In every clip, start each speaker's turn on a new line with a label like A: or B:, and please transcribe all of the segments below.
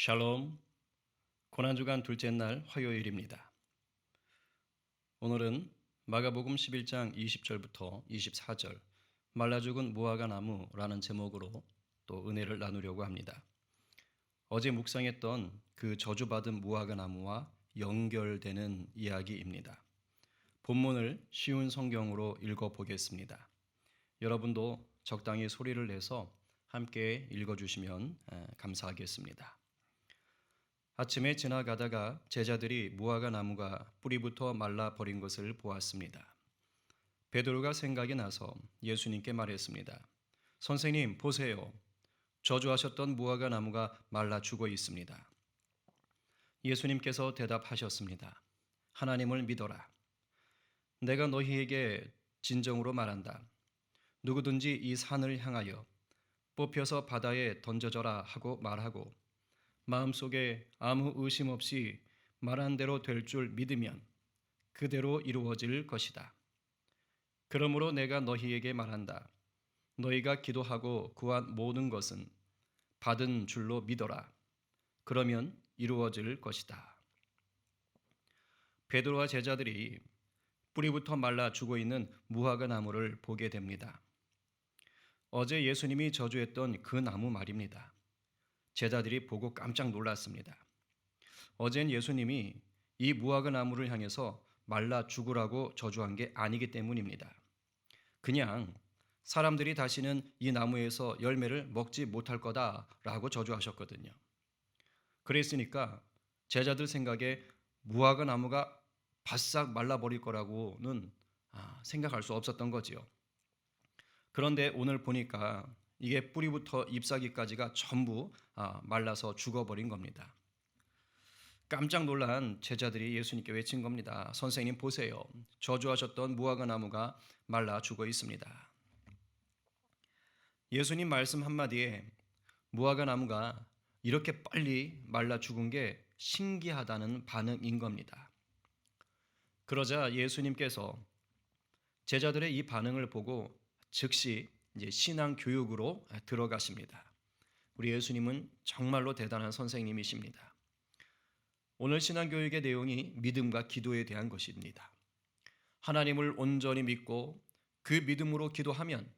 A: 샬롬, 고난주간 둘째 날 화요일입니다. 오늘은 마가복음 11장 20절부터 24절 말라 죽은 무화과 나무라는 제목으로 또 은혜를 나누려고 합니다. 어제 묵상했던 그 저주받은 무화과 나무와 연결되는 이야기입니다. 본문을 쉬운 성경으로 읽어보겠습니다. 여러분도 적당히 소리를 내서 함께 읽어주시면 감사하겠습니다. 아침에 지나가다가 제자들이 무화과 나무가 뿌리부터 말라버린 것을 보았습니다. 베드로가 생각이 나서 예수님께 말했습니다. 선생님, 보세요. 저주하셨던 무화과 나무가 말라 죽어 있습니다. 예수님께서 대답하셨습니다. 하나님을 믿어라. 내가 너희에게 진정으로 말한다. 누구든지 이 산을 향하여 뽑혀서 바다에 던져져라 하고 말하고 마음속에 아무 의심 없이 말한 대로 될 줄 믿으면 그대로 이루어질 것이다. 그러므로 내가 너희에게 말한다. 너희가 기도하고 구한 모든 것은 받은 줄로 믿어라. 그러면 이루어질 것이다. 베드로와 제자들이 뿌리부터 말라 죽어 있는 무화과 나무를 보게 됩니다. 어제 예수님이 저주했던 그 나무 말입니다. 제자들이 보고 깜짝 놀랐습니다. 어젠 예수님이 이 무화과 나무를 향해서 말라 죽으라고 저주한 게 아니기 때문입니다. 그냥 사람들이 다시는 이 나무에서 열매를 먹지 못할 거다라고 저주하셨거든요. 그랬으니까 제자들 생각에 무화과 나무가 바싹 말라버릴 거라고는 생각할 수 없었던 거지요. 그런데 오늘 보니까 이게 뿌리부터 잎사귀까지가 전부 말라서 죽어버린 겁니다. 깜짝 놀란 제자들이 예수님께 외친 겁니다. 선생님 보세요. 저주하셨던 무화과 나무가 말라 죽어 있습니다. 예수님 말씀 한마디에 무화과 나무가 이렇게 빨리 말라 죽은 게 신기하다는 반응인 겁니다. 그러자 예수님께서 제자들의 이 반응을 보고 즉시 이제 신앙 교육으로 들어가십니다. 우리 예수님은 정말로 대단한 선생님이십니다. 오늘 신앙 교육의 내용이 믿음과 기도에 대한 것입니다. 하나님을 온전히 믿고 그 믿음으로 기도하면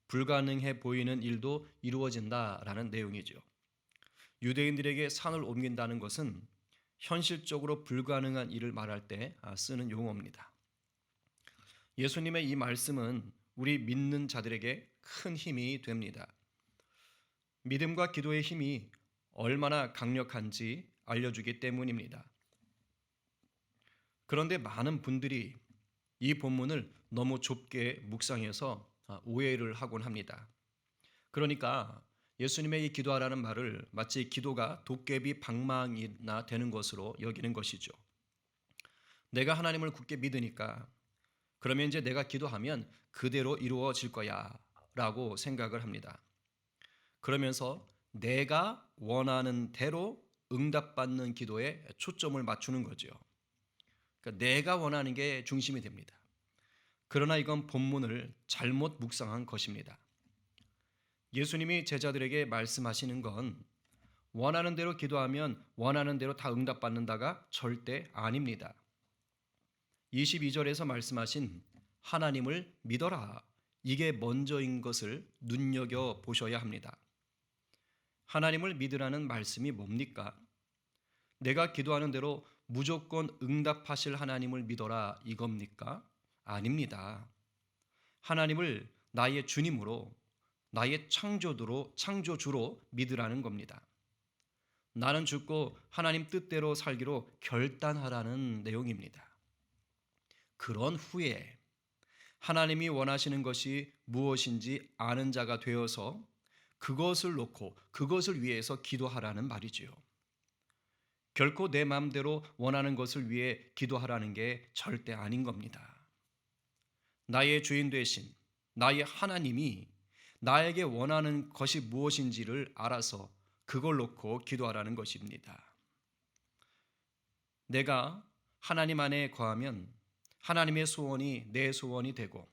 A: 불가능해 보이는 일도 이루어진다라는 내용이죠. 유대인들에게 산을 옮긴다는 것은 현실적으로 불가능한 일을 말할 때 쓰는 용어입니다. 예수님의 이 말씀은 우리 믿는 자들에게 큰 힘이 됩니다. 믿음과 기도의 힘이 얼마나 강력한지 알려주기 때문입니다. 그런데 많은 분들이 이 본문을 너무 좁게 묵상해서 오해를 하곤 합니다. 그러니까 예수님의 이 기도하라는 말을 마치 기도가 도깨비 방망이나 되는 것으로 여기는 것이죠. 내가 하나님을 굳게 믿으니까 그러면 이제 내가 기도하면 그대로 이루어질 거야 라고 생각을 합니다. 그러면서 내가 원하는 대로 응답받는 기도에 초점을 맞추는 거죠. 그러니까 내가 원하는 게 중심이 됩니다. 그러나 이건 본문을 잘못 묵상한 것입니다. 예수님이 제자들에게 말씀하시는 건 원하는 대로 기도하면 원하는 대로 다 응답받는다가 절대 아닙니다. 22절에서 말씀하신 하나님을 믿어라. 이게 먼저인 것을 눈여겨보셔야 합니다. 하나님을 믿으라는 말씀이 뭡니까? 내가 기도하는 대로 무조건 응답하실 하나님을 믿어라 이겁니까? 아닙니다. 하나님을 나의 주님으로, 나의 창조주로 믿으라는 겁니다. 나는 죽고 하나님 뜻대로 살기로 결단하라는 내용입니다. 그런 후에 하나님이 원하시는 것이 무엇인지 아는 자가 되어서 그것을 놓고 그것을 위해서 기도하라는 말이지요. 결코 내 마음대로 원하는 것을 위해 기도하라는 게 절대 아닌 겁니다. 나의 주인 되신 나의 하나님이 나에게 원하는 것이 무엇인지를 알아서 그걸 놓고 기도하라는 것입니다. 내가 하나님 안에 거하면 하나님의 소원이 내 소원이 되고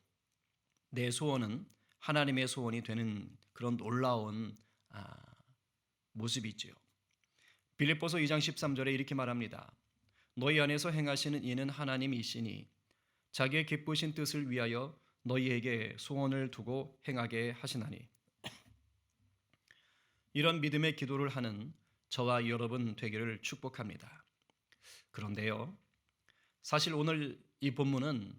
A: 내 소원은 하나님의 소원이 되는 그런 놀라운 모습이지요. 빌립보서 2장 13절에 이렇게 말합니다. 너희 안에서 행하시는 이는 하나님이시니 자기의 기쁘신 뜻을 위하여 너희에게 소원을 두고 행하게 하시나니. 이런 믿음의 기도를 하는 저와 여러분 되기를 축복합니다. 그런데요, 사실 오늘 이 본문은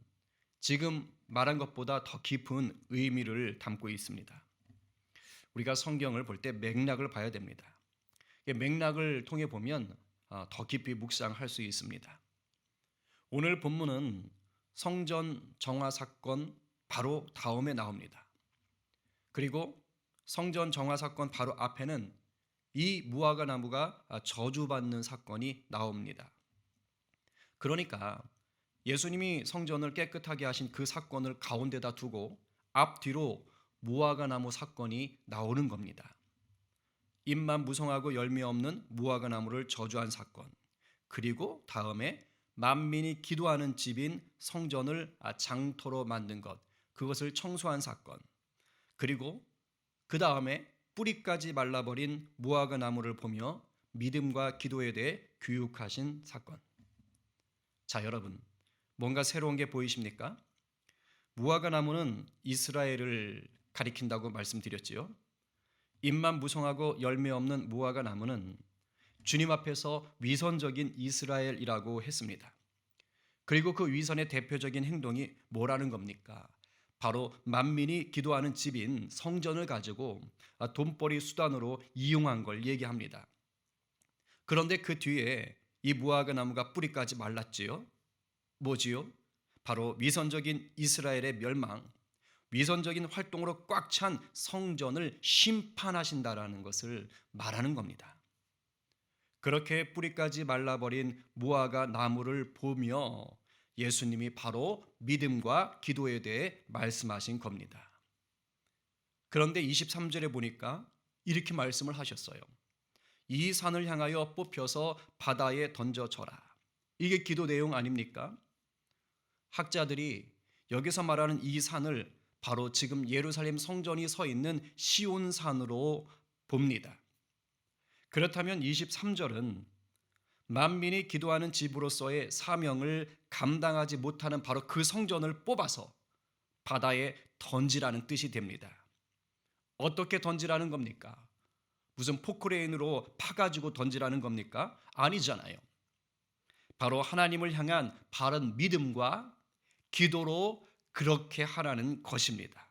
A: 지금 말한 것보다 더 깊은 의미를 담고 있습니다. 우리가 성경을 볼 때 맥락을 봐야 됩니다. 맥락을 통해 보면 더 깊이 묵상할 수 있습니다. 오늘 본문은 성전 정화 사건 바로 다음에 나옵니다. 그리고 성전 정화 사건 바로 앞에는 이 무화과 나무가 저주받는 사건이 나옵니다. 그러니까 예수님이 성전을 깨끗하게 하신 그 사건을 가운데다 두고 앞뒤로 무화과 나무 사건이 나오는 겁니다. 잎만 무성하고 열매 없는 무화과 나무를 저주한 사건, 그리고 다음에 만민이 기도하는 집인 성전을 장터로 만든 것, 그것을 청소한 사건, 그리고 그 다음에 뿌리까지 말라버린 무화과 나무를 보며 믿음과 기도에 대해 교육하신 사건. 자, 여러분, 뭔가 새로운 게 보이십니까? 무화과 나무는 이스라엘을 가리킨다고 말씀드렸지요. 잎만 무성하고 열매 없는 무화과 나무는 주님 앞에서 위선적인 이스라엘이라고 했습니다. 그리고 그 위선의 대표적인 행동이 뭐라는 겁니까? 바로 만민이 기도하는 집인 성전을 가지고 돈벌이 수단으로 이용한 걸 얘기합니다. 그런데 그 뒤에 이 무화과 나무가 뿌리까지 말랐지요. 뭐지요? 바로 위선적인 이스라엘의 멸망, 위선적인 활동으로 꽉 찬 성전을 심판하신다라는 것을 말하는 겁니다. 그렇게 뿌리까지 말라버린 무화과 나무를 보며 예수님이 바로 믿음과 기도에 대해 말씀하신 겁니다. 그런데 23절에 보니까 이렇게 말씀을 하셨어요. 이 산을 향하여 뽑혀서 바다에 던져져라. 이게 기도 내용 아닙니까? 학자들이 여기서 말하는 이 산을 바로 지금 예루살렘 성전이 서 있는 시온산으로 봅니다. 그렇다면 23절은 만민이 기도하는 집으로서의 사명을 감당하지 못하는 바로 그 성전을 뽑아서 바다에 던지라는 뜻이 됩니다. 어떻게 던지라는 겁니까? 무슨 포크레인으로 파가지고 던지라는 겁니까? 아니잖아요. 바로 하나님을 향한 바른 믿음과 기도로 그렇게 하라는 것입니다.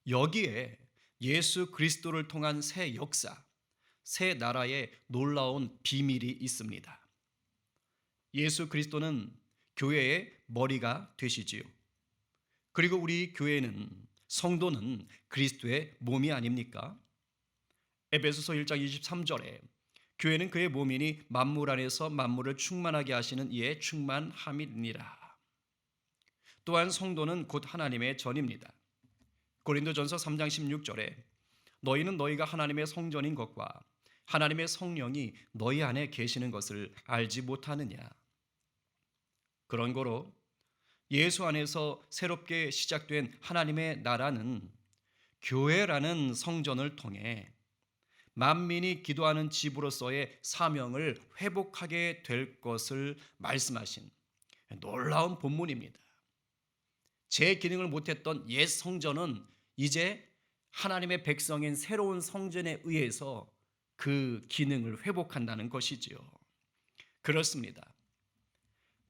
A: 여기에 예수 그리스도를 통한 새 역사, 새 나라의 놀라운 비밀이 있습니다. 예수 그리스도는 교회의 머리가 되시지요. 그리고 우리 교회는, 성도는 그리스도의 몸이 아닙니까? 에베소서 1장 23절에 교회는 그의 몸이니 만물 안에서 만물을 충만하게 하시는 이의 충만함이니라. 또한 성도는 곧 하나님의 전입니다. 고린도전서 3장 16절에 너희는 너희가 하나님의 성전인 것과 하나님의 성령이 너희 안에 계시는 것을 알지 못하느냐. 그런 거로 예수 안에서 새롭게 시작된 하나님의 나라는 교회라는 성전을 통해 만민이 기도하는 집으로서의 사명을 회복하게 될 것을 말씀하신 놀라운 본문입니다. 제 기능을 못했던 옛 성전은 이제 하나님의 백성인 새로운 성전에 의해서 그 기능을 회복한다는 것이지요. 그렇습니다.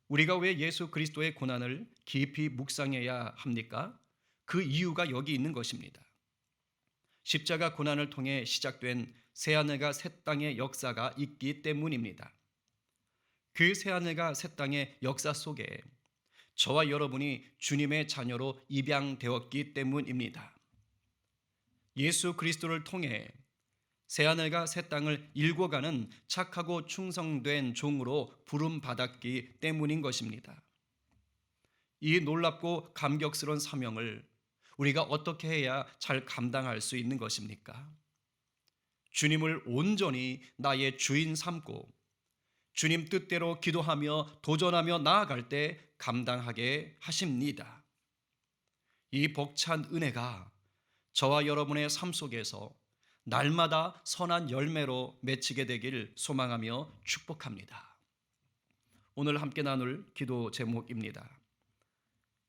A: 우리가 왜 예수 그리스도의 고난을 깊이 묵상해야 합니까? 그 이유가 여기 있는 것입니다. 십자가 고난을 통해 시작된 새하늘과 새 땅의 역사가 있기 때문입니다. 그 새하늘과 새 땅의 역사 속에 저와 여러분이 주님의 자녀로 입양되었기 때문입니다. 예수 그리스도를 통해 새하늘과 새 땅을 일궈가는 착하고 충성된 종으로 부름받았기 때문인 것입니다. 이 놀랍고 감격스러운 사명을 우리가 어떻게 해야 잘 감당할 수 있는 것입니까? 주님을 온전히 나의 주인 삼고 주님 뜻대로 기도하며 도전하며 나아갈 때 감당하게 하십니다. 이 벅찬 은혜가 저와 여러분의 삶 속에서 날마다 선한 열매로 맺히게 되길 소망하며 축복합니다. 오늘 함께 나눌 기도 제목입니다.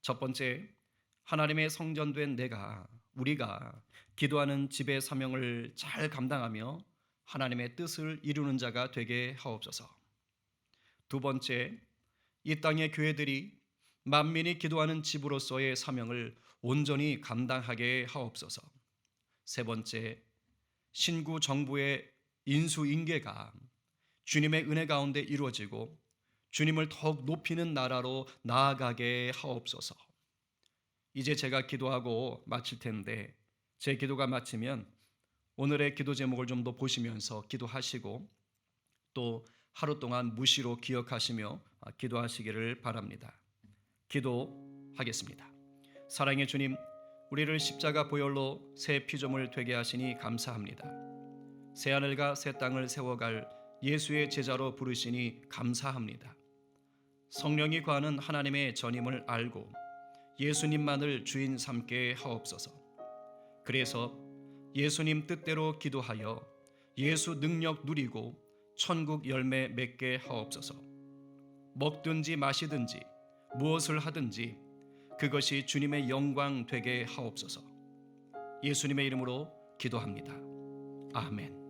A: 첫 번째, 하나님의 성전된 우리가 기도하는 집의 사명을 잘 감당하며 하나님의 뜻을 이루는 자가 되게 하옵소서. 두 번째, 이 땅의 교회들이 만민이 기도하는 집으로서의 사명을 온전히 감당하게 하옵소서. 세 번째, 신구 정부의 인수인계가 주님의 은혜 가운데 이루어지고 주님을 더욱 높이는 나라로 나아가게 하옵소서. 이제 제가 기도하고 마칠 텐데 제 기도가 마치면 오늘의 기도 제목을 좀 더 보시면서 기도하시고 또 하루 동안 무시로 기억하시며 기도하시기를 바랍니다. 기도하겠습니다. 사랑의 주님, 우리를 십자가 보혈로 새 피조물 되게 하시니 감사합니다. 새 하늘과 새 땅을 세워갈 예수의 제자로 부르시니 감사합니다. 성령이 거하는 하나님의 전임을 알고 예수님만을 주인 삼게 하옵소서. 그래서 예수님 뜻대로 기도하여 예수 능력 누리고 천국 열매 맺게 하옵소서. 먹든지 마시든지 무엇을 하든지 그것이 주님의 영광 되게 하옵소서. 예수님의 이름으로 기도합니다. 아멘.